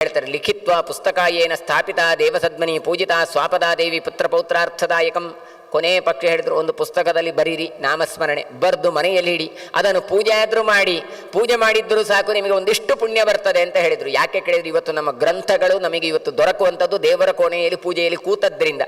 ಹೇಳ್ತಾರೆ, ಲಿಖಿತ್ವ ಪುಸ್ತಕಾಯೇನ ಸ್ಥಾಪಿತ ದೇವಸದ್ಮನಿ ಪೂಜಿತ ಸ್ವಾಪದಾದೇವಿ ಪುತ್ರಪೌತ್ರಾರ್ಥದಾಯಕಂ. ಕೊನೆ ಪಕ್ಷ ಹೇಳಿದ್ರು, ಒಂದು ಪುಸ್ತಕದಲ್ಲಿ ಬರೀರಿ ನಾಮಸ್ಮರಣೆ, ಬರೆದು ಮನೆಯಲ್ಲಿ ಇಡಿ, ಅದನ್ನು ಪೂಜೆ ಆದರೂ ಮಾಡಿ, ಪೂಜೆ ಮಾಡಿದ್ದರೂ ಸಾಕು ನಿಮಗೆ ಒಂದಿಷ್ಟು ಪುಣ್ಯ ಬರ್ತದೆ ಅಂತ ಹೇಳಿದರು. ಯಾಕೆ ಕೇಳಿದ್ರು, ಇವತ್ತು ನಮ್ಮ ಗ್ರಂಥಗಳು ನಮಗೆ ಇವತ್ತು ದೊರಕುವಂಥದ್ದು ದೇವರ ಕೋಣೆಯಲ್ಲಿ ಪೂಜೆಯಲ್ಲಿ ಕೂತದ್ರಿಂದ.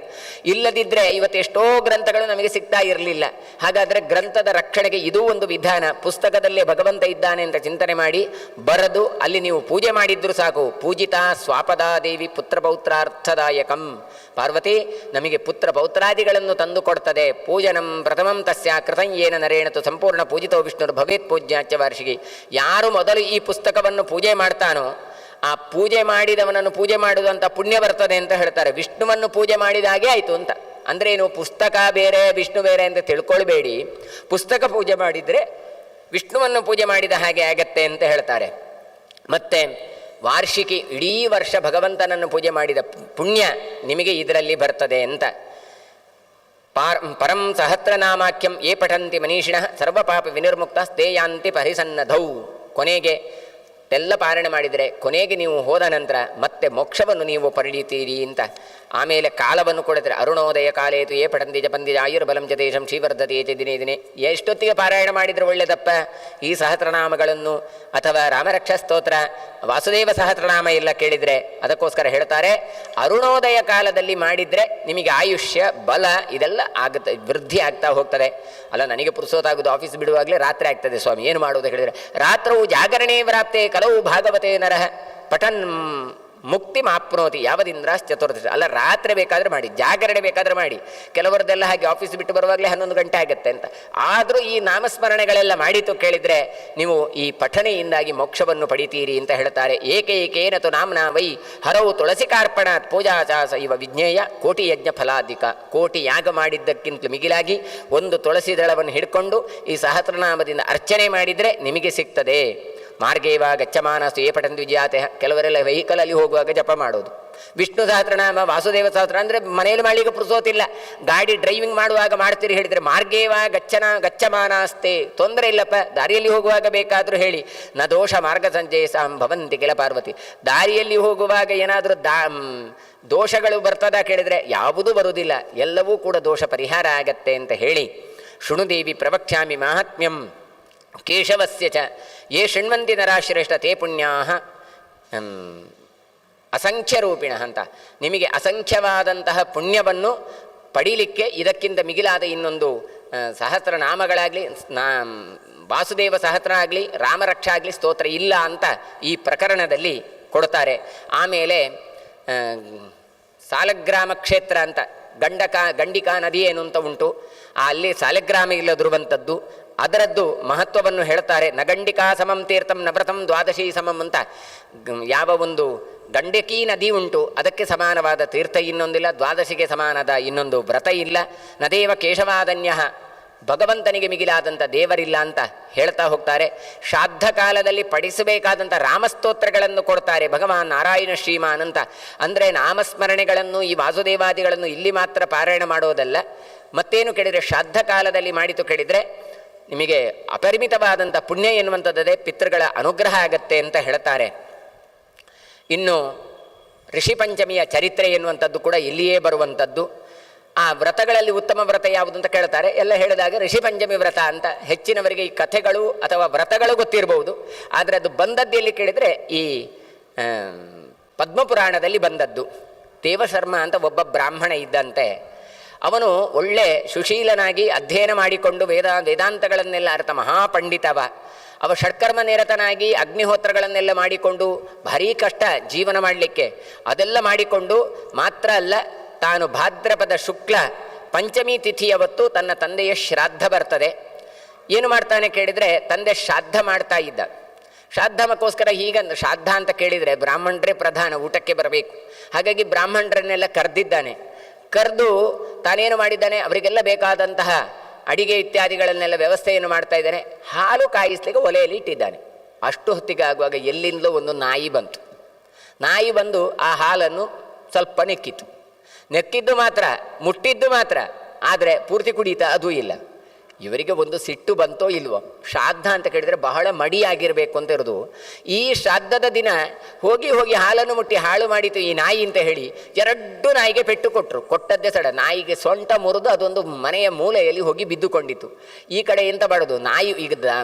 ಇಲ್ಲದಿದ್ದರೆ ಇವತ್ತು ಎಷ್ಟೋ ಗ್ರಂಥಗಳು ನಮಗೆ ಸಿಗ್ತಾ ಇರಲಿಲ್ಲ. ಹಾಗಾದರೆ ಗ್ರಂಥದ ರಕ್ಷಣೆಗೆ ಇದೂ ಒಂದು ವಿಧಾನ. ಪುಸ್ತಕದಲ್ಲೇ ಭಗವಂತ ಇದ್ದಾನೆ ಅಂತ ಚಿಂತನೆ ಮಾಡಿ ಬರೆದು ಅಲ್ಲಿ ನೀವು ಪೂಜೆ ಮಾಡಿದ್ರೂ ಸಾಕು. ಪೂಜಿತ ಸ್ವಾಪದಾದೇವಿ ಪುತ್ರಪೌತ್ರಾರ್ಥದಾಯಕಂ. ಪಾರ್ವತಿ ನಮಗೆ ಪುತ್ರ ಪೌತ್ರಾದಿಗಳನ್ನು ತಂದು ಕೊಡ್ತದೆ. ಪೂಜನಂ ಪ್ರಥಮಂ ತಸ್ಯ ಕೃತಂ ಯೇನ ನರೇಣತು ಸಂಪೂರ್ಣ ಪೂಜಿತೋ ವಿಷ್ಣುರು ಭವೇತ್ ಪೂಜ್ಯಾಚ ವಾರ್ಷಿಕಿ. ಯಾರು ಮೊದಲು ಈ ಪುಸ್ತಕವನ್ನು ಪೂಜೆ ಮಾಡ್ತಾನೋ ಆ ಪೂಜೆ ಮಾಡಿದವನನ್ನು ಪೂಜೆ ಮಾಡುವಂಥ ಪುಣ್ಯ ಬರ್ತದೆ ಅಂತ ಹೇಳ್ತಾರೆ. ವಿಷ್ಣುವನ್ನು ಪೂಜೆ ಮಾಡಿದ ಹಾಗೆ ಆಯಿತು ಅಂತ. ಅಂದರೆ ಏನು, ಪುಸ್ತಕ ಬೇರೆ ವಿಷ್ಣು ಬೇರೆ ಅಂತ ತಿಳ್ಕೊಳ್ಬೇಡಿ. ಪುಸ್ತಕ ಪೂಜೆ ಮಾಡಿದರೆ ವಿಷ್ಣುವನ್ನು ಪೂಜೆ ಮಾಡಿದ ಹಾಗೆ ಆಗತ್ತೆ ಅಂತ ಹೇಳ್ತಾರೆ. ಮತ್ತು ವಾರ್ಷಿಕಿ, ಇಡೀ ವರ್ಷ ಭಗವಂತನನ್ನು ಪೂಜೆ ಮಾಡಿದ ಪುಣ್ಯ ನಿಮಗೆ ಇದರಲ್ಲಿ ಬರ್ತದೆ ಅಂತ. ಪರಂ ಸಹಸ್ರನಾಮಾಖ್ಯಂ ಯೇ ಪಠಂತಿ ಮನೀಷಿಣಃ ಸರ್ವಪಾಪ ವಿನಿರ್ಮುಕ್ತ ಯಾಂತಿ ಪರಿಸನ್ನಧೌ. ಕೊನೆಗೆ ಎಲ್ಲ ಪಾರಾಯಣ ಮಾಡಿದರೆ ಕೊನೆಗೆ ನೀವು ಹೋದ ನಂತರ ಮತ್ತೆ ಮೋಕ್ಷವನ್ನು ನೀವು ಪಡೆಯುತ್ತೀರಿ ಅಂತ. ಆಮೇಲೆ ಕಾಲವನ್ನು ಕೊಡಿದ್ರೆ ಅರುಣೋದಯ ಕಾಲೇತು ಯೇ ಪಠಂತಿ ಜಪಂತಿ ಆಯುರ್ಬಲಂ ಚ ದೇಶಂ ಶ್ರೀವರ್ಧತೆ ಚ ದಿನೇ ದಿನೇ. ಎಷ್ಟೊತ್ತಿಗೆ ಪಾರಾಯಣ ಮಾಡಿದರೆ ಒಳ್ಳೆಯದಪ್ಪ ಈ ಸಹಸ್ರನಾಮಗಳನ್ನು ಅಥವಾ ರಾಮರಕ್ಷಾ ಸ್ತೋತ್ರ, ವಾಸುದೇವ ಸಹಸ್ರನಾಮ ಎಲ್ಲ ಕೇಳಿದರೆ. ಅದಕ್ಕೋಸ್ಕರ ಹೇಳ್ತಾರೆ, ಅರುಣೋದಯ ಕಾಲದಲ್ಲಿ ಮಾಡಿದರೆ ನಿಮಗೆ ಆಯುಷ್ಯ ಬಲ ಇದೆಲ್ಲ ಆಗುತ್ತೆ, ವೃದ್ಧಿ ಆಗ್ತಾ ಹೋಗ್ತದೆ. ಅಲ್ಲ, ನನಗೆ ಪುರುಸೋತಾಗೋದು ಆಫೀಸ್ ಬಿಡುವಾಗಲೇ ರಾತ್ರಿ ಆಗ್ತದೆ ಸ್ವಾಮಿ, ಏನು ಮಾಡೋದು ಹೇಳಿದರೆ, ರಾತ್ರವು ಜಾಗರಣೆ ಪ್ರಾಪ್ತೆ ಕಲವು ಭಾಗವತೆ ನರಹ ಪಠನ್ ಮುಕ್ತಿ ಮಾಪ್ನೋತಿ ಯಾವದಿಂದ್ರಾಸ್ ಚತುರ್ದಶಿ. ಅಲ್ಲ, ರಾತ್ರಿ ಬೇಕಾದರೆ ಮಾಡಿ, ಜಾಗರಣೆ ಬೇಕಾದರೆ ಮಾಡಿ. ಕೆಲವರದೆಲ್ಲ ಹಾಗೆ ಆಫೀಸ್ ಬಿಟ್ಟು ಬರುವಾಗಲೇ 11 ಗಂಟೆ ಆಗುತ್ತೆ ಅಂತ. ಆದರೂ ಈ ನಾಮಸ್ಮರಣೆಗಳೆಲ್ಲ ಮಾಡಿತು ಕೇಳಿದರೆ ನೀವು ಈ ಪಠಣೆಯಿಂದಾಗಿ ಮೋಕ್ಷವನ್ನು ಪಡಿತೀರಿ ಅಂತ ಹೇಳ್ತಾರೆ. ಏಕೇಕೇನತು ನಾಮ್ನ ವೈ ಹರವು ತುಳಸಿಕಾರ್ಪಣಾತ್ ಪೂಜಾಚಾಸ ಇವ ವಿಜ್ಞೇಯ ಕೋಟಿ ಯಜ್ಞ ಫಲಾಧಿಕ. ಕೋಟಿ ಯಾಗ ಮಾಡಿದ್ದಕ್ಕಿಂತಲೂ ಮಿಗಿಲಾಗಿ ಒಂದು ತುಳಸಿ ದಳವನ್ನು ಹಿಡ್ಕೊಂಡು ಈ ಸಹಸ್ರನಾಮದಿಂದ ಅರ್ಚನೆ ಮಾಡಿದರೆ ನಿಮಗೆ ಸಿಗ್ತದೆ. ಮಾರ್ಗೇವ ಗಚ್ಚಮಾನಸ್ತು ಏ ಪಠಂತಿ ವಿಜಯಾತೆ. ಕೆಲವರೆಲ್ಲ ವೆಹಿಕಲಲ್ಲಿ ಹೋಗುವಾಗ ಜಪ ಮಾಡೋದು ವಿಷ್ಣು ಸಹಸ್ರನಾಮ, ವಾಸುದೇವ ಸಹಸ್ರ ಅಂದರೆ ಮನೆಯಲ್ಲಿ ಮಾಡಲಿಕ್ಕೆ ಪುರುಸೋತಿಲ್ಲ, ಗಾಡಿ ಡ್ರೈವಿಂಗ್ ಮಾಡುವಾಗ ಮಾಡ್ತೀರಿ ಹೇಳಿದರೆ ಮಾರ್ಗೇವ ಗಚ್ಚಮಾನಸ್ತೆ, ತೊಂದರೆ ಇಲ್ಲಪ್ಪ, ದಾರಿಯಲ್ಲಿ ಹೋಗುವಾಗ ಬೇಕಾದರೂ ಹೇಳಿ. ನ ದೋಷ ಮಾರ್ಗ ಸಂಜಯ ಸಾಂ ಭವಂತಿ ಕೆಲ ಪಾರ್ವತಿ. ದಾರಿಯಲ್ಲಿ ಹೋಗುವಾಗ ಏನಾದರೂ ದೋಷಗಳು ಬರ್ತದ ಕೇಳಿದರೆ ಯಾವುದೂ ಬರುವುದಿಲ್ಲ, ಎಲ್ಲವೂ ಕೂಡ ದೋಷ ಪರಿಹಾರ ಆಗತ್ತೆ ಅಂತ ಹೇಳಿ, ಶೃಣುದೇವಿ ಪ್ರವಕ್ಷ್ಯಾಮಿ ಮಾಹಾತ್ಮ್ಯಂ ಕೇಶವಸ್ಯ ಚ ಯೇ ಶೃಣ್ವಂತಿ ನರಾಶ್ರೇಷ್ಠ ತೇ ಪುಣ್ಯಾಹ ಅಸಂಖ್ಯರೂಪಿಣ ಅಂತ. ನಿಮಗೆ ಅಸಂಖ್ಯವಾದಂತಹ ಪುಣ್ಯವನ್ನು ಪಡೀಲಿಕ್ಕೆ ಇದಕ್ಕಿಂತ ಮಿಗಿಲಾದ ಇನ್ನೊಂದು ಸಹಸ್ರನಾಮಗಳಾಗಲಿ, ವಾಸುದೇವ ಸಹಸ್ರ ಆಗಲಿ, ರಾಮರಕ್ಷ ಆಗಲಿ ಸ್ತೋತ್ರ ಇಲ್ಲ ಅಂತ ಈ ಪ್ರಕರಣದಲ್ಲಿ ಕೊಡ್ತಾರೆ. ಆಮೇಲೆ ಸಾಲಗ್ರಾಮ ಕ್ಷೇತ್ರ ಅಂತ ಗಂಡಿಕಾ ನದಿ ಏನು ಅಂತ ಉಂಟು, ಅಲ್ಲಿ ಸಾಲಗ್ರಾಮ ಇಲ್ಲದಿರುವಂಥದ್ದು, ಅದರದ್ದು ಮಹತ್ವವನ್ನು ಹೇಳ್ತಾರೆ. ನಗಂಡಿಕಾ ಸಮಂ ತೀರ್ಥಂ ನವ್ರತಂ ದ್ವಾದಶಿ ಸಮಂ ಅಂತ. ಯಾವ ಒಂದು ಗಂಡಕಿ ನದಿ ಉಂಟು ಅದಕ್ಕೆ ಸಮಾನವಾದ ತೀರ್ಥ ಇನ್ನೊಂದಿಲ್ಲ, ದ್ವಾದಶಿಗೆ ಸಮಾನದ ಇನ್ನೊಂದು ವ್ರತ ಇಲ್ಲ. ನದೇವ ಕೇಶವಾದನ್ಯ, ಭಗವಂತನಿಗೆ ಮಿಗಿಲಾದಂಥ ದೇವರಿಲ್ಲ ಅಂತ ಹೇಳ್ತಾ ಹೋಗ್ತಾರೆ. ಶ್ರಾದ್ದ ಕಾಲದಲ್ಲಿ ಪಡಿಸಬೇಕಾದಂಥ ರಾಮಸ್ತೋತ್ರಗಳನ್ನು ಕೊಡ್ತಾರೆ ಭಗವಾನ್ ನಾರಾಯಣ ಶ್ರೀಮಾನ್ ಅಂತ. ಅಂದರೆ ನಾಮಸ್ಮರಣೆಗಳನ್ನು ಈ ವಾಸುದೇವಾದಿಗಳನ್ನು ಇಲ್ಲಿ ಮಾತ್ರ ಪಾರಾಯಣ ಮಾಡೋದಲ್ಲ, ಮತ್ತೇನು ಕೇಳಿದರೆ ಶ್ರಾದ್ದ ಕಾಲದಲ್ಲಿ ಮಾಡಿತು ಕೇಳಿದರೆ ನಿಮಗೆ ಅಪರಿಮಿತವಾದಂಥ ಪುಣ್ಯ ಎನ್ನುವಂಥದ್ದೇ ಪಿತೃಗಳ ಅನುಗ್ರಹ ಆಗತ್ತೆ ಅಂತ ಹೇಳ್ತಾರೆ. ಇನ್ನು ಋಷಿ ಪಂಚಮಿಯ ಚರಿತ್ರೆ ಎನ್ನುವಂಥದ್ದು ಕೂಡ ಇಲ್ಲಿಯೇ ಬರುವಂಥದ್ದು. ಆ ವ್ರತಗಳಲ್ಲಿ ಉತ್ತಮ ವ್ರತ ಯಾವುದು ಅಂತ ಕೇಳ್ತಾರೆ. ಎಲ್ಲ ಹೇಳಿದಾಗ ಋಷಿ ಪಂಚಮಿ ವ್ರತ ಅಂತ. ಹೆಚ್ಚಿನವರಿಗೆ ಈ ಕಥೆಗಳು ಅಥವಾ ವ್ರತಗಳು ಗೊತ್ತಿರಬಹುದು, ಆದರೆ ಅದು ಬಂದದ್ದು ಎಲ್ಲಿ ಕೇಳಿದರೆ ಈ ಪದ್ಮಪುರಾಣದಲ್ಲಿ ಬಂದದ್ದು. ದೇವಶರ್ಮ ಅಂತ ಒಬ್ಬ ಬ್ರಾಹ್ಮಣ ಇದ್ದಂತೆ. ಅವನು ಒಳ್ಳೆ ಸುಶೀಲನಾಗಿ ಅಧ್ಯಯನ ಮಾಡಿಕೊಂಡು ವೇದಾಂತಗಳನ್ನೆಲ್ಲ ಅರ್ಥ ಮಹಾಪಂಡಿತವ. ಅವ ಷಟ್ಕರ್ಮ ನಿರತನಾಗಿ ಅಗ್ನಿಹೋತ್ರಗಳನ್ನೆಲ್ಲ ಮಾಡಿಕೊಂಡು ಭಾರೀ ಕಷ್ಟ ಜೀವನ ಮಾಡಲಿಕ್ಕೆ. ಅದೆಲ್ಲ ಮಾಡಿಕೊಂಡು ಮಾತ್ರ ಅಲ್ಲ, ತಾನು ಭಾದ್ರಪದ ಶುಕ್ಲ ಪಂಚಮಿ ತಿಥಿಯವತ್ತು ತನ್ನ ತಂದೆಯ ಶ್ರಾದ್ದ ಬರ್ತದೆ. ಏನು ಮಾಡ್ತಾನೆ ಕೇಳಿದರೆ, ತಂದೆ ಶ್ರಾದ್ದ ಮಾಡ್ತಾ ಇದ್ದ. ಶ್ರಾದ್ದಮಕ್ಕೋಸ್ಕರ ಈಗ ಶ್ರಾದ್ದ ಅಂತ ಕೇಳಿದರೆ ಬ್ರಾಹ್ಮಣರೇ ಪ್ರಧಾನ, ಊಟಕ್ಕೆ ಬರಬೇಕು. ಹಾಗಾಗಿ ಬ್ರಾಹ್ಮಣರನ್ನೆಲ್ಲ ಕರೆದಿದ್ದಾನೆ. ಕರೆದು ತಾನೇನು ಮಾಡಿದ್ದಾನೆ, ಅವರಿಗೆಲ್ಲ ಬೇಕಾದಂತಹ ಅಡಿಗೆ ಇತ್ಯಾದಿಗಳನ್ನೆಲ್ಲ ವ್ಯವಸ್ಥೆಯನ್ನು ಮಾಡ್ತಾ ಇದ್ದಾನೆ. ಹಾಲು ಕಾಯಿಸ್ಲಿಕ್ಕೆ ಒಲೆಯಲ್ಲಿ ಇಟ್ಟಿದ್ದಾನೆ. ಅಷ್ಟು ಹೊತ್ತಿಗೆ ಆಗುವಾಗ ಎಲ್ಲಿಂದಲೂ ಒಂದು ನಾಯಿ ಬಂತು. ನಾಯಿ ಬಂದು ಆ ಹಾಲನ್ನು ಸ್ವಲ್ಪ ನೆಕ್ಕಿತು. ನೆಕ್ಕಿದ್ದು ಮಾತ್ರ, ಮುಟ್ಟಿದ್ದು ಮಾತ್ರ, ಆದರೆ ಪೂರ್ತಿ ಕುಡಿತಾ ಅದೂ ಇಲ್ಲ. ಇವರಿಗೆ ಒಂದು ಸಿಟ್ಟು ಬಂತೋ ಇಲ್ವೋ, ಶ್ರಾದ್ದ ಅಂತ ಕೇಳಿದರೆ ಬಹಳ ಮಡಿಯಾಗಿರಬೇಕು ಅಂತ ಇರೋದು. ಈ ಶ್ರಾದ್ದದ ದಿನ ಹೋಗಿ ಹೋಗಿ ಹಾಲನ್ನು ಮುಟ್ಟಿ ಹಾಳು ಮಾಡಿತು ಈ ನಾಯಿ ಅಂತ ಹೇಳಿ 2 ನಾಯಿಗೆ ಪೆಟ್ಟು ಕೊಟ್ಟರು. ಕೊಟ್ಟದ್ದೇ ಸಡ, ನಾಯಿಗೆ ಸೊಂಟ ಮುರಿದು ಅದೊಂದು ಮನೆಯ ಮೂಲೆಯಲ್ಲಿ ಹೋಗಿ ಬಿದ್ದುಕೊಂಡಿತು. ಈ ಕಡೆ ಎಂತ ಮಾಡೋದು, ನಾಯಿ ಈಗ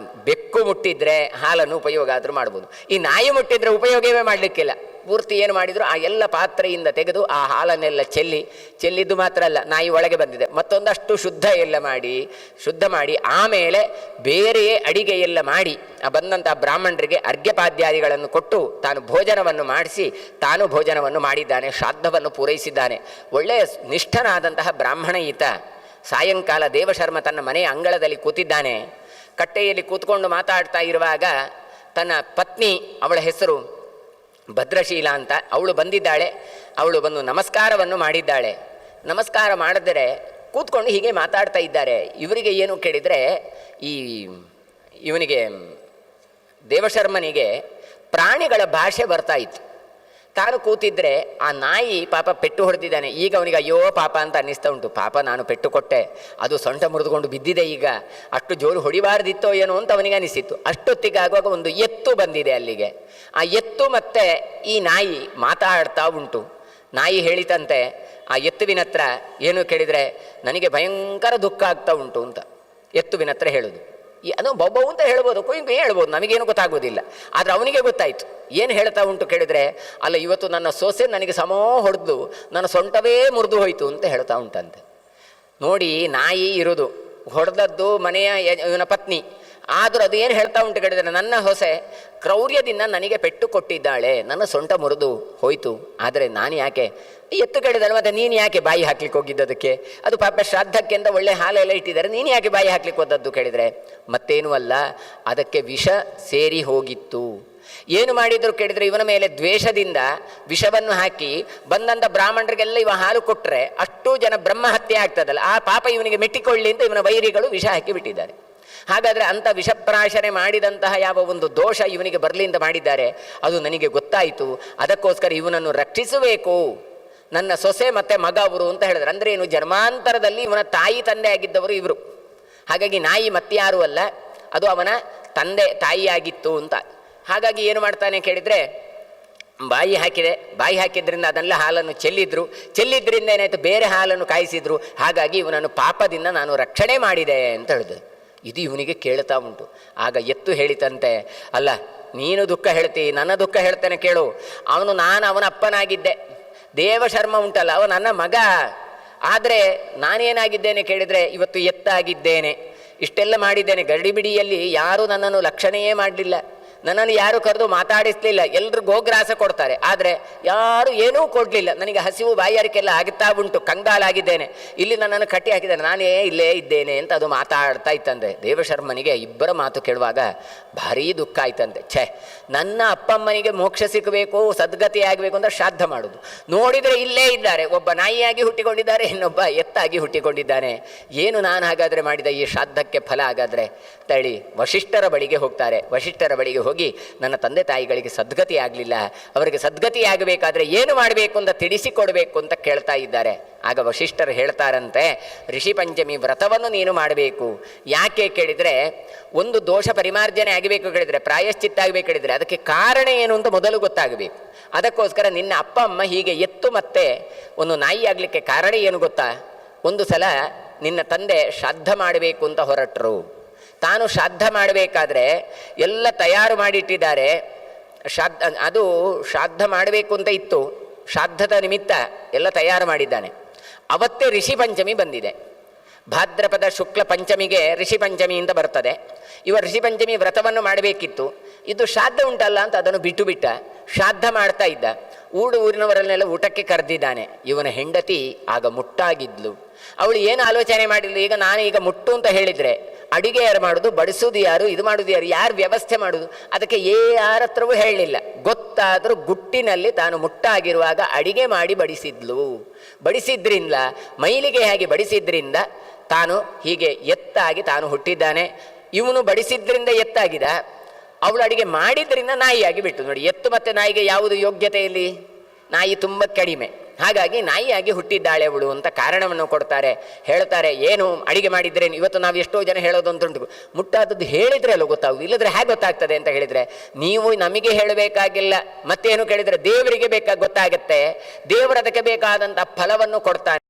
ಬೆಕ್ಕು ಮುಟ್ಟಿದ್ರೆ ಹಾಲನ್ನು ಉಪಯೋಗ ಆದರೂ ಮಾಡ್ಬೋದು, ಈ ನಾಯಿ ಮುಟ್ಟಿದ್ರೆ ಉಪಯೋಗವೇ ಮಾಡಲಿಕ್ಕಿಲ್ಲ. ಪೂರ್ತಿ ಏನು ಮಾಡಿದ್ರು, ಆ ಎಲ್ಲ ಪಾತ್ರೆಯಿಂದ ತೆಗೆದು ಆ ಹಾಲನ್ನೆಲ್ಲ ಚೆಲ್ಲಿದ್ದು ಮಾತ್ರ ಅಲ್ಲ, ನಾಯಿ ಒಳಗೆ ಬಂದಿದೆ, ಮತ್ತೊಂದಷ್ಟು ಶುದ್ಧ ಮಾಡಿ ಆಮೇಲೆ ಬೇರೆಯೇ ಅಡಿಗೆ ಎಲ್ಲ ಮಾಡಿ ಆ ಬಂದಂಥ ಬ್ರಾಹ್ಮಣರಿಗೆ ಅರ್ಘ್ಯಪಾದ್ಯಾದಿಗಳನ್ನು ಕೊಟ್ಟು ತಾನು ಭೋಜನವನ್ನು ಮಾಡಿಸಿ ತಾನು ಭೋಜನವನ್ನು ಮಾಡಿದ್ದಾನೆ, ಶ್ರಾದ್ದವನ್ನು ಪೂರೈಸಿದ್ದಾನೆ. ಒಳ್ಳೆಯ ನಿಷ್ಠನಾದಂತಹ ಬ್ರಾಹ್ಮಣ ಈತ. ಸಾಯಂಕಾಲ ದೇವಶರ್ಮ ತನ್ನ ಮನೆಯ ಅಂಗಳದಲ್ಲಿ ಕೂತಿದ್ದಾನೆ. ಕಟ್ಟೆಯಲ್ಲಿ ಕೂತ್ಕೊಂಡು ಮಾತಾಡ್ತಾ ಇರುವಾಗ ತನ್ನ ಪತ್ನಿ, ಅವಳ ಹೆಸರು ಭದ್ರಶೀಲ ಅಂತ, ಅವಳು ಬಂದಿದ್ದಾಳೆ. ಅವಳು ಬಂದು ನಮಸ್ಕಾರವನ್ನು ಮಾಡಿದ್ದಾಳೆ. ನಮಸ್ಕಾರ ಮಾಡಿದರೆ ಕೂತ್ಕೊಂಡು ಹೀಗೆ ಮಾತಾಡ್ತಾ ಇದ್ದಾರೆ. ಇವರಿಗೆ ಏನು ಕೇಳಿದರೆ, ಇವನಿಗೆ ದೇವಶರ್ಮನಿಗೆ ಪ್ರಾಣಿಗಳ ಭಾಷೆ ಬರ್ತಾ ಇತ್ತು. ತಾನು ಕೂತಿದ್ರೆ ಆ ನಾಯಿ ಪಾಪ ಪೆಟ್ಟು ಹೊಡೆದಿದ್ದಾನೆ. ಈಗ ಅವನಿಗೆ ಅಯ್ಯೋ ಪಾಪ ಅಂತ ಅನ್ನಿಸ್ತಾ ಉಂಟು. ಪಾಪ ನಾನು ಪೆಟ್ಟು ಕೊಟ್ಟೆ, ಅದು ಸೊಂಟ ಮುರಿದುಕೊಂಡು ಬಿದ್ದಿದೆ, ಈಗ ಅಷ್ಟು ಜೋರು ಹೊಡಿಬಾರ್ದಿತ್ತೋ ಏನೋ ಅಂತ ಅವನಿಗೆ ಅನಿಸಿತ್ತು. ಅಷ್ಟೊತ್ತಿಗೆ ಆಗುವಾಗ ಒಂದು ಎತ್ತು ಬಂದಿದೆ ಅಲ್ಲಿಗೆ. ಆ ಎತ್ತು ಮತ್ತೆ ಈ ನಾಯಿ ಮಾತಾಡ್ತಾ ಉಂಟು. ನಾಯಿ ಹೇಳಿತಂತೆ ಆ ಎತ್ತುವಿನ ಹತ್ರ, ಏನು ಕೇಳಿದರೆ ನನಗೆ ಭಯಂಕರ ದುಃಖ ಆಗ್ತಾ ಉಂಟು ಅಂತ ಎತ್ತುವಿನ ಹತ್ರ ಹೇಳೋದು. ಅದು ಬೊಬ್ಬವು ಅಂತ ಹೇಳ್ಬೋದು, ಕೊಯ್ಗೆ ಹೇಳ್ಬೋದು, ನಮಗೇನು ಗೊತ್ತಾಗೋದಿಲ್ಲ. ಆದರೆ ಅವನಿಗೆ ಗೊತ್ತಾಯಿತು. ಏನು ಹೇಳ್ತಾ ಉಂಟು ಕೇಳಿದರೆ, ಅಲ್ಲ ಇವತ್ತು ನನ್ನ ಸೊಸೆ ನನಗೆ ಸಮೋ ಹೊಡೆದು ನನ್ನ ಸೊಂಟವೇ ಮುರಿದು ಹೋಯಿತು ಅಂತ ಹೇಳ್ತಾ ಉಂಟಂತೆ. ನೋಡಿ, ನಾಯಿ ಇರೋದು ಹೊಡೆದದ್ದು ಮನೆಯ ಇವನ ಪತ್ನಿ, ಆದರೂ ಅದು ಏನು ಹೇಳ್ತಾ ಉಂಟು ಕೇಳಿದರೆ, ನನ್ನ ಹೊಸೆ ಕ್ರೌರ್ಯದಿಂದ ನನಗೆ ಪೆಟ್ಟು ಕೊಟ್ಟಿದ್ದಾಳೆ, ನನ್ನ ಸೊಂಟ ಮುರಿದು ಹೋಯಿತು, ಆದರೆ ನಾನು ಯಾಕೆ ಎತ್ತು ಕೇಳಿದಾಳೆ, ಮತ್ತು ನೀನು ಯಾಕೆ ಬಾಯಿ ಹಾಕ್ಲಿಕ್ಕೆ ಹೋಗಿದ್ದದಕ್ಕೆ, ಅದು ಪಾಪ ಶ್ರಾದ್ದಕ್ಕೆ ಅಂತ ಒಳ್ಳೆ ಹಾಲೆಲ್ಲ ಇಟ್ಟಿದ್ದಾರೆ, ನೀನು ಯಾಕೆ ಬಾಯಿ ಹಾಕ್ಲಿಕ್ಕೆ ಹೋದದ್ದು ಕೇಳಿದರೆ, ಮತ್ತೇನೂ ಅಲ್ಲ, ಅದಕ್ಕೆ ವಿಷ ಸೇರಿ ಹೋಗಿತ್ತು. ಏನು ಮಾಡಿದ್ರು ಕೇಳಿದರೆ, ಇವನ ಮೇಲೆ ದ್ವೇಷದಿಂದ ವಿಷವನ್ನು ಹಾಕಿ ಬಂದಂಥ ಬ್ರಾಹ್ಮಣರಿಗೆಲ್ಲ ಇವ ಹಾಲು ಕೊಟ್ಟರೆ ಅಷ್ಟೂ ಜನ ಬ್ರಹ್ಮಹತ್ಯೆ ಆಗ್ತದಲ್ಲ, ಆ ಪಾಪ ಇವನಿಗೆ ಮೆಟ್ಟಿಕೊಳ್ಳಿ ಅಂತ ಇವನ ವೈರಿಗಳು ವಿಷ ಹಾಕಿ ಬಿಟ್ಟಿದ್ದಾರೆ. ಹಾಗಾದರೆ ಅಂಥ ವಿಷಪ್ರಾಶನೆ ಮಾಡಿದಂತಹ ಯಾವ ಒಂದು ದೋಷ ಇವನಿಗೆ ಬರಲಿ ಅಂತ ಮಾಡಿದ್ದಾರೆ, ಅದು ನನಗೆ ಗೊತ್ತಾಯಿತು. ಅದಕ್ಕೋಸ್ಕರ ಇವನನ್ನು ರಕ್ಷಿಸಬೇಕು, ನನ್ನ ಸೊಸೆ ಮತ್ತು ಮಗ ಅವರು ಅಂತ ಹೇಳಿದ್ರು. ಅಂದರೆ ಏನು, ಜನ್ಮಾಂತರದಲ್ಲಿ ಇವನ ತಾಯಿ ತಂದೆ ಆಗಿದ್ದವರು ಇವರು. ಹಾಗಾಗಿ ನಾಯಿ ಮತ್ಯಾರೂ ಅಲ್ಲ, ಅದು ಅವನ ತಂದೆ ತಾಯಿಯಾಗಿತ್ತು ಅಂತ. ಹಾಗಾಗಿ ಏನು ಮಾಡ್ತಾನೆ ಕೇಳಿದರೆ, ಬಾಯಿ ಹಾಕಿದ್ರಿಂದ ಅದನ್ನೆಲ್ಲ ಹಾಲನ್ನು ಚೆಲ್ಲಿದ್ರಿಂದ ಏನಾಯಿತು, ಬೇರೆ ಹಾಲನ್ನು ಕಾಯಿಸಿದ್ರು. ಹಾಗಾಗಿ ಇವನನ್ನು ಪಾಪದಿಂದ ನಾನು ರಕ್ಷಣೆ ಮಾಡಿದೆ ಅಂತ ಹೇಳಿದ್ರು. ಇದು ಇವನಿಗೆ ಕೇಳ್ತಾ ಉಂಟು. ಆಗ ಎತ್ತು ಹೇಳಿತಂತೆ, ಅಲ್ಲ ನೀನು ದುಃಖ ಹೇಳ್ತಿ, ನನ್ನ ದುಃಖ ಹೇಳ್ತೇನೆ ಕೇಳು. ನಾನು ಅವನ ಅಪ್ಪನಾಗಿದ್ದೆ, ದೇವಶರ್ಮ ಉಂಟಲ್ಲ ಅವ ನನ್ನ ಮಗ. ಆದರೆ ನಾನೇನಾಗಿದ್ದೇನೆ ಕೇಳಿದರೆ, ಇವತ್ತು ಎತ್ತಾಗಿದ್ದೇನೆ, ಇಷ್ಟೆಲ್ಲ ಮಾಡಿದ್ದೇನೆ. ಗಡಿಬಿಡಿಯಲ್ಲಿ ಯಾರೂ ನನ್ನನ್ನು ಲಕ್ಷಣೆಯೇ ಮಾಡಲಿಲ್ಲ, ನನ್ನನ್ನು ಯಾರು ಕರೆದು ಮಾತಾಡಿಸ್ಲಿಲ್ಲ. ಎಲ್ಲರೂ ಗೋಗ್ರಾಸ ಕೊಡ್ತಾರೆ, ಆದರೆ ಯಾರು ಏನೂ ಕೊಡಲಿಲ್ಲ. ನನಗೆ ಹಸಿವು ಬಾಯಾರಿಕೆಲ್ಲ ಆಗುತ್ತಾ ಉಂಟು, ಕಂಗಾಲಾಗಿದ್ದೇನೆ. ಇಲ್ಲಿ ನನ್ನನ್ನು ಕಟ್ಟಿ ಹಾಕಿದ್ದೇನೆ, ನಾನೇ ಇಲ್ಲೇ ಇದ್ದೇನೆ ಅಂತ ಅದು ಮಾತಾಡ್ತಾ ಇತ್ತಂತೆ. ದೇವಶರ್ಮನಿಗೆ ಇಬ್ಬರ ಮಾತು ಕೇಳುವಾಗ ಭಾರೀ ದುಃಖ ಆಯ್ತಂತೆ. ನನ್ನ ಅಪ್ಪಮ್ಮನಿಗೆ ಮೋಕ್ಷ ಸಿಕ್ಕಬೇಕು, ಸದ್ಗತಿ ಆಗಬೇಕು ಅಂತ ಶ್ರಾದ್ದ ಮಾಡೋದು, ನೋಡಿದರೆ ಇಲ್ಲೇ ಇದ್ದಾರೆ, ಒಬ್ಬ ನಾಯಿಯಾಗಿ ಹುಟ್ಟಿಕೊಂಡಿದ್ದಾರೆ, ಇನ್ನೊಬ್ಬ ಎತ್ತಾಗಿ ಹುಟ್ಟಿಕೊಂಡಿದ್ದಾನೆ. ಏನು ನಾನು ಹಾಗಾದರೆ ಮಾಡಿದ ಈ ಶ್ರಾದ್ದಕ್ಕೆ ಫಲ ಹಾಗಾದರೆ ತಳಿ ವಶಿಷ್ಠರ ಬಳಿಗೆ ಹೋಗ್ತಾರೆ. ವಶಿಷ್ಠರ ಬಳಿಗೆ ಹೋಗಿ, ನನ್ನ ತಂದೆ ತಾಯಿಗಳಿಗೆ ಸದ್ಗತಿ ಆಗಲಿಲ್ಲ, ಅವರಿಗೆ ಸದ್ಗತಿ ಆಗಬೇಕಾದ್ರೆ ಏನು ಮಾಡಬೇಕು ಅಂತ ತಿಳಿಸಿಕೊಡಬೇಕು ಅಂತ ಕೇಳ್ತಾ ಇದ್ದಾರೆ. ಆಗ ವಶಿಷ್ಠರು ಹೇಳ್ತಾರಂತೆ, ಋಷಿ ಪಂಚಮಿ ವ್ರತವನ್ನು ನೀನು ಮಾಡಬೇಕು. ಯಾಕೆ ಕೇಳಿದರೆ, ಒಂದು ದೋಷ ಪರಿಮಾರ್ಜನೆ ಆಗಬೇಕು ಕೇಳಿದರೆ, ಪ್ರಾಯಶ್ಚಿತ್ತ ಆಗಬೇಕು ಹೇಳಿದರೆ, ಅದಕ್ಕೆ ಕಾರಣ ಏನು ಅಂತ ಮೊದಲು ಗೊತ್ತಾಗಬೇಕು. ಅದಕ್ಕೋಸ್ಕರ ನಿನ್ನ ಅಪ್ಪ ಅಮ್ಮ ಹೀಗೆ ಎತ್ತು ಮತ್ತೆ ಒಂದು ನಾಯಿ ಆಗಲಿಕ್ಕೆ ಕಾರಣ ಏನು ಗೊತ್ತಾ? ಒಂದು ಸಲ ನಿನ್ನ ತಂದೆ ಶ್ರಾದ್ದ ಮಾಡಬೇಕು ಅಂತ ಹೊರಟರು. ತಾನು ಶ್ರಾದ್ದ ಮಾಡಬೇಕಾದ್ರೆ ಎಲ್ಲ ತಯಾರು ಮಾಡಿಟ್ಟಿದ್ದಾರೆ. ಶ್ರಾದ್ದ ಮಾಡಬೇಕು ಅಂತ ಇತ್ತು, ಶ್ರಾದ್ದದ ನಿಮಿತ್ತ ಎಲ್ಲ ತಯಾರು ಮಾಡಿದ್ದಾನೆ. ಅವತ್ತೇ ಋಷಿ ಪಂಚಮಿ ಬಂದಿದೆ. ಭಾದ್ರಪದ ಶುಕ್ಲ ಪಂಚಮಿಗೆ ಋಷಿ ಪಂಚಮಿ ಅಂತ ಬರ್ತದೆ. ಇವ ಋಷಿ ಪಂಚಮಿ ವ್ರತವನ್ನು ಮಾಡಬೇಕಿತ್ತು. ಇದು ಶ್ರಾದ್ದ ಉಂಟಲ್ಲ ಅಂತ ಅದನ್ನು ಬಿಟ್ಟು ಶ್ರಾದ್ದ ಮಾಡ್ತಾ ಇದ್ದ. ಊರಿನವರನ್ನೆಲ್ಲ ಊಟಕ್ಕೆ ಕರೆದಿದ್ದಾನೆ. ಇವನ ಹೆಂಡತಿ ಆಗ ಮುಟ್ಟಾಗಿದ್ಲು. ಅವಳು ಏನು ಆಲೋಚನೆ ಮಾಡಿದ್ಲು, ಈಗ ಮುಟ್ಟು ಅಂತ ಹೇಳಿದರೆ ಅಡಿಗೆ ಯಾರು ಮಾಡೋದು, ಬಡಿಸೋದು ಯಾರು, ಇದು ಮಾಡೋದು ಯಾರು ವ್ಯವಸ್ಥೆ ಮಾಡೋದು, ಅದಕ್ಕೆ ಯಾರ ಹತ್ರವೂ ಹೇಳಲಿಲ್ಲ. ಗೊತ್ತಾದರೂ ಗುಟ್ಟಿನಲ್ಲಿ ತಾನು ಮುಟ್ಟಾಗಿರುವಾಗ ಅಡಿಗೆ ಮಾಡಿ ಬಡಿಸಿದ್ರಿಂದ ಮೈಲಿಗೆ ಹೇಗೆ ಬಡಿಸಿದ್ರಿಂದ ತಾನು ಹೀಗೆ ಎತ್ತಾಗಿ ತಾನು ಹುಟ್ಟಿದ್ದಾನೆ. ಇವನು ಬಡಿಸಿದ್ರಿಂದ ಎತ್ತಾಗಿದ, ಅವಳು ಅಡಿಗೆ ಮಾಡಿದ್ರಿಂದ ನಾಯಿಯಾಗಿ ಬಿಟ್ಟು. ನೋಡಿ, ಎತ್ತು ಮತ್ತು ನಾಯಿಗೆ ಯಾವುದು ಯೋಗ್ಯತೆಯಲ್ಲಿ? ನಾಯಿ ತುಂಬ ಕಡಿಮೆ, ಹಾಗಾಗಿ ನಾಯಿಯಾಗಿ ಹುಟ್ಟಿದ್ದಾಳೆ ಅವಳು ಅಂತ ಕಾರಣವನ್ನು ಕೊಡ್ತಾರೆ. ಹೇಳ್ತಾರೆ, ಏನು ಅಡಿಗೆ ಮಾಡಿದ್ರೇನು? ಇವತ್ತು ನಾವು ಎಷ್ಟೋ ಜನ ಹೇಳೋದು ಅಂತುಂಟು, ಮುಟ್ಟಾದದ್ದು ಹೇಳಿದ್ರೆ ಅಲ್ಲ ಗೊತ್ತಾಗುದು, ಇಲ್ಲದ್ರೆ ಹೇಗೆ ಗೊತ್ತಾಗ್ತದೆ ಅಂತ ಹೇಳಿದರೆ, ನೀವು ನಮಗೆ ಹೇಳಬೇಕಾಗಿಲ್ಲ, ಮತ್ತೇನು ಕೇಳಿದರೆ ದೇವರಿಗೆ ಗೊತ್ತಾಗತ್ತೆ. ದೇವರು ಅದಕ್ಕೆ ಬೇಕಾದಂಥ ಫಲವನ್ನು ಕೊಡ್ತಾನೆ.